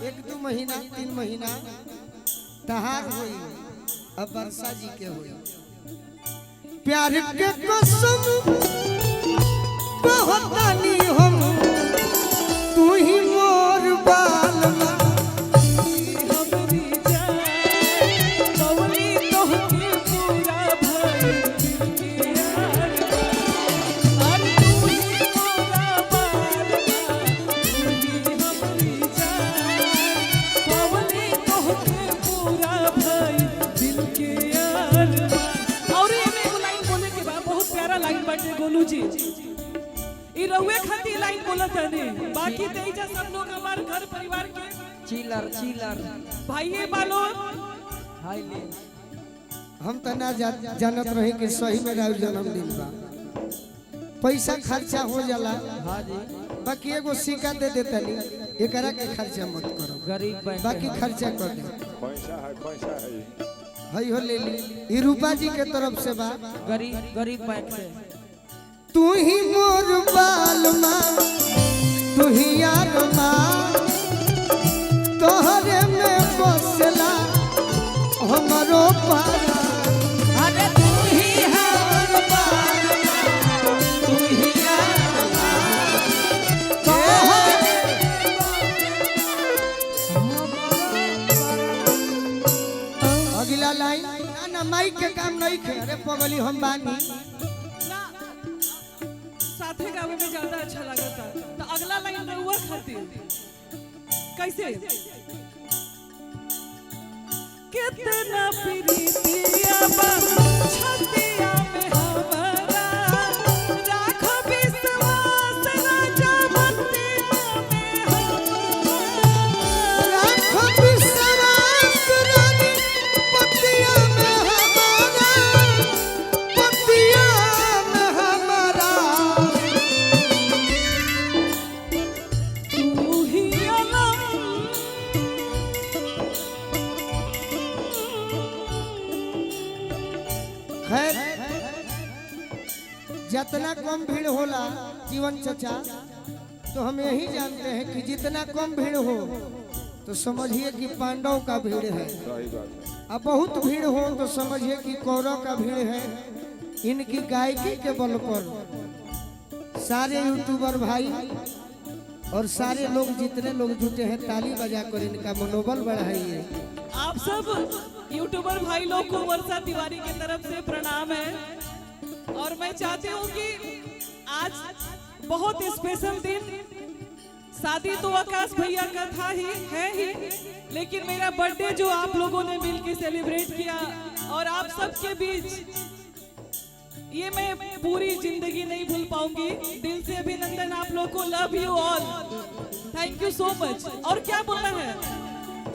1-2 महीना 3 महीना तहार हुई अब वर्षा जी के हुई प्यार के कसम कहतानी हम तू ही मोर बालमा गोलू जी ई रहुए खाती लाइन बोलत है ने बाकी तेजा सब लोग हमार घर परिवार के चिलर चिलर भाईए बालो हाय ले हम त ना जानत रहे कि सही में राउर जन्मदिन बा पैसा खर्चा हो जाला हां जी बाकी एगो सिक्का दे देतनी एकरा के खर्चा मत करो गरीब बाकी खर्चा कर दे पैसा है हई हो ले ली ई रूपा जी के तरफ से बा गरीब बैंक से तू ही मोर बालमा तू ही यार माँ तोहरे में बसला हमरो पारा अरे तू ही हमर बालमा तू ही यार माँ तोहरे अगला लाइन ना माइक के काम नहीं खे अरे पगली हम बानी साथे गावे में ज्यादा अच्छा लगता तो अगला लाइन रहुआ खातिर कैसे कितना प्रीतिया बा छतिया में हमारा राखो विश्वास राजा बतिया में हमारा राखो विश्वास रानी बतिया में हमारा बतिया में हमारा तू ही खैर जितना कम भीड़ होला जीवन चचा तो हम यही जानते हैं कि जितना कम भीड़ हो तो समझिए कि पांडव का भीड़ है सही बात है अब बहुत भीड़ हो तो समझिए कि कौरव का भीड़ है इनकी गायकी के बल पर सारे यूट्यूबर भाई और सारे लोग जितने लोग जुटे हैं ताली बजाकर इनका मनोबल बढ़ाइए। आप सब यूट्यूबर भाई लोग को वर्षा तिवारी की तरफ से प्रणाम है और मैं चाहती हूँ कि आज बहुत स्पेशल दिन शादी तो आकाश भैया का था ही है ही लेकिन मेरा बर्थडे जो आप लोगों ने मिलकर सेलिब्रेट किया और आप सबके बीच ये मैं पूरी जिंदगी नहीं भूल पाऊंगी। दिल से अभिनंदन आप लोग को love you all thank you so much. और क्या बोलना है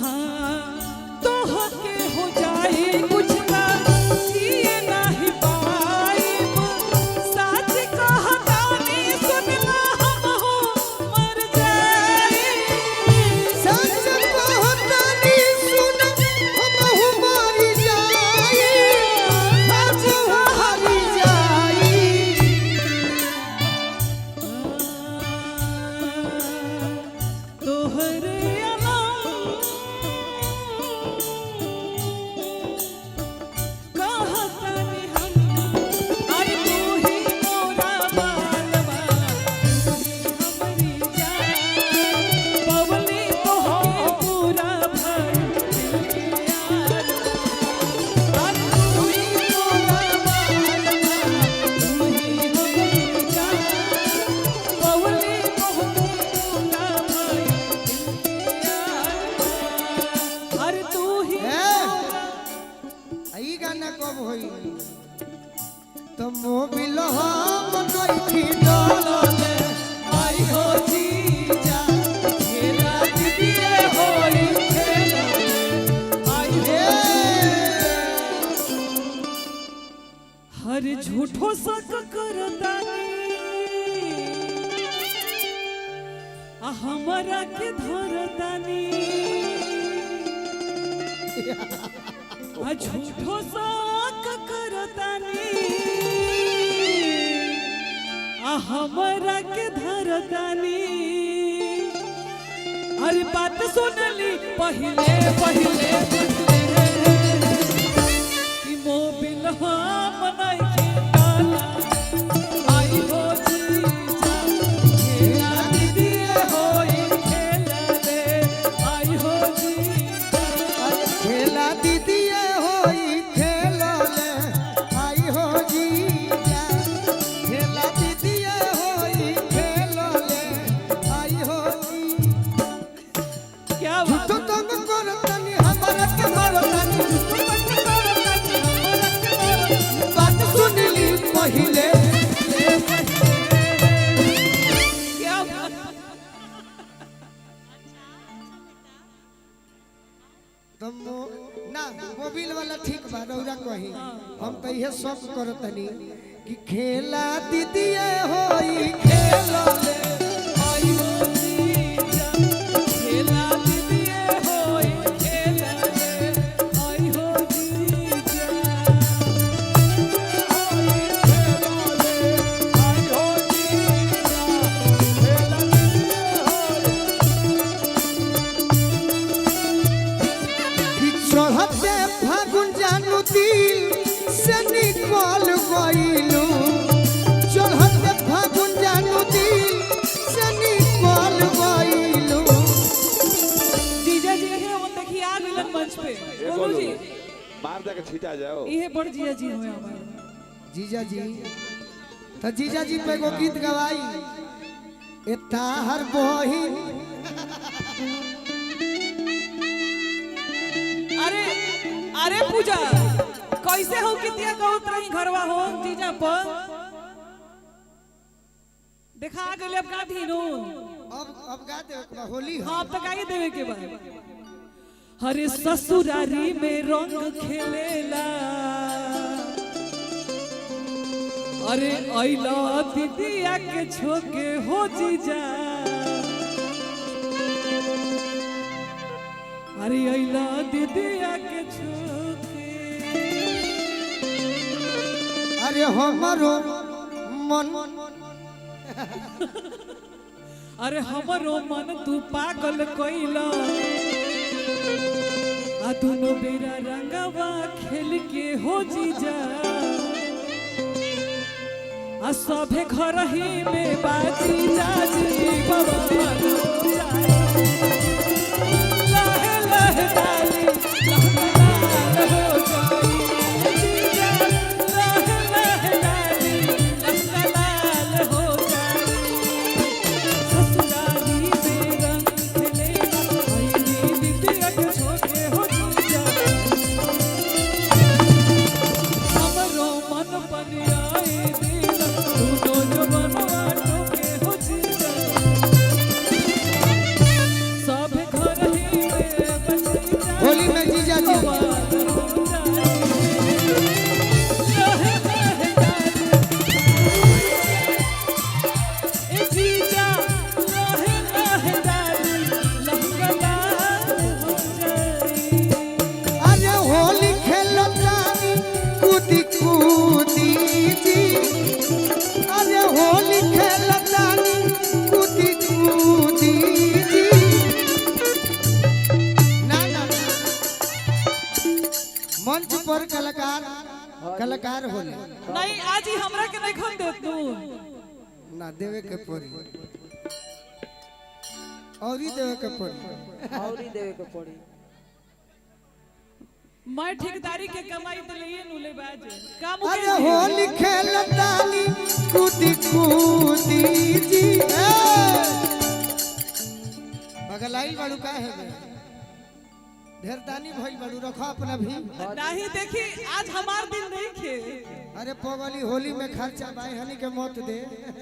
हाँ तो हके हो जाए कुछ ना जिए नहीं पाइब सच कहता नहीं सुनना हम हो मर जाए सच कहता नहीं सुन हम हो मर जाए सच हारी जाए तोहरे कब होई तो मोबिल हम नइखी डोलले आई हो जीजा खेला दीदिए होली खेला आई हो हर झूठो शक करतानी हमरा के धरतानी झूठो शक करतानी हमरा के धरतानी अरे बात सुनली पहले पहले कि मोबिल हम नहीं खेला आई हो जीजा खेला दीदी होई खेला दे आई हो जीजा खेला दीदी होई खेला ले आई हो जीजा खेला दीदी होई खेला ले आई हो जी क्या बात तो तुम करतनी हमरा के मारतनी बात सुनली पहिले क्या बात तुम ना मोबाइल वाला ठीक बा रौरा कही हम तो ये सब करतनी कि खेला दीदी होई खेला ले आई हो जीजा खेला दीदी होई खेला दे आई हो जीजा कि चढ़ते फागुन जानू दिल से निकल गइलू चढ़ते फागुन जानू दिल से निकल गइलू जीजा जी है वो देखिए आ गइलन मंच पे बोलू जी मार दे के छिटा जाओ इहे बड़ जीजा जी हुए हमारे जीजा जी तो जीजा जी पे एगो गीत गवाई ए ताहर बहिन अरे अरे पूजा कैसे हो कितिया कहत रही घरवा हो जीजा पर देखा आ गइले अब का धीनो अब गा दे होली हां अब तक आगे देवे के बाद हरे ससुरारी में रंग खेलेला अरे आइला दीदिया के छोके हो जीजा अरे आइला दीदिया के छोके अरे हमारो मन अरे हमरो मन तू पागल कइला आ दोनों बेरा रंगवा खेल के हो जीजा आ सभे घर ही में बाजी जाजी बवाल हो जाए लहे लहे डाली लहलाल हो जाए जीजा लहे लहे डाली लहलाल हो जाए ससुराली में रंग खेलेगा आईनी दीदिया के छोके हो जीजा हमरो मन पनियाए दिल तू जो बनवा टोके हो जीजा सब घर ही में बची जाए होली में जीजा जी अरे होली खेलतानी कूदी कूदी जी अरे होली खेलतानी कूदी कूदी जी ना ना ना। मंच पर कलाकार होले नहीं आज ही हमरा के नहीं खन दे तू ना देवे के पड़ी और ही देवे के पड़ी और ही देवे के पड़ी मैं ठेकेदारी के कमाई तो लिए नुले बाज काम अरे होली खेलतानी कूदी कूदी जी बगलाई बाड़ू का है बे? ढेर दानी भइल बाड़ू रखो अपना भी नहीं देखी आज हमार दिन नहीं खे अरे पगली होली में खर्चा भाई हनी के मत दे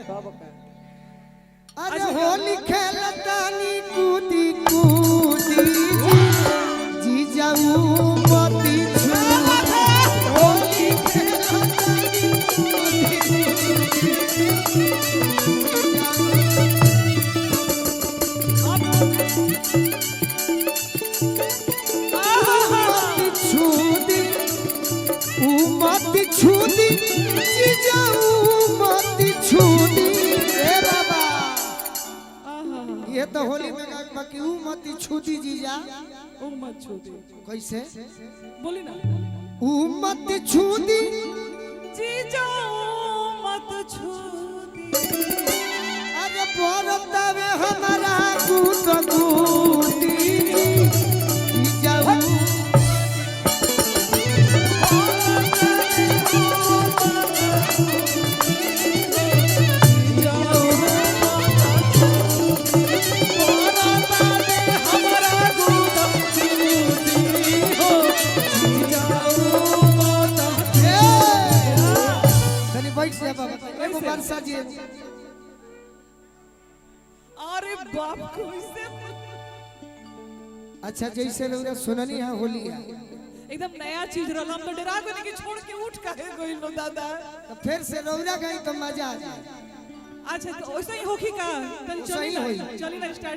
सब का अरे होली खेलतानी कूदी कूदी जी जाऊ मती छू होली खेलतानी कूदी मती छूदी मती छूदी जी जाऊ मती छूदी ए बाबा ये तो होली में बाकी बाकी ऊ मत छूती जीजा ओ मत छू दे। कैसे बोली ना ऊ मत छूती जी जाओ मत छू दे। अरे परतावे हमारा गुट गुटी जाऊ एगो बरसा जी अरे बाप को इससे अच्छा जैसे लोग सुननी है होली है एकदम नया चीज रहल हम तो डरा गए कि छोड़ के उठ काहे गइल लो दादा। तो फिर से रौरा गई तो मजा आ जाए अच्छा तो वैसे ही होखी का तन वैसे चली ही ना होई। चली ना स्टार्ट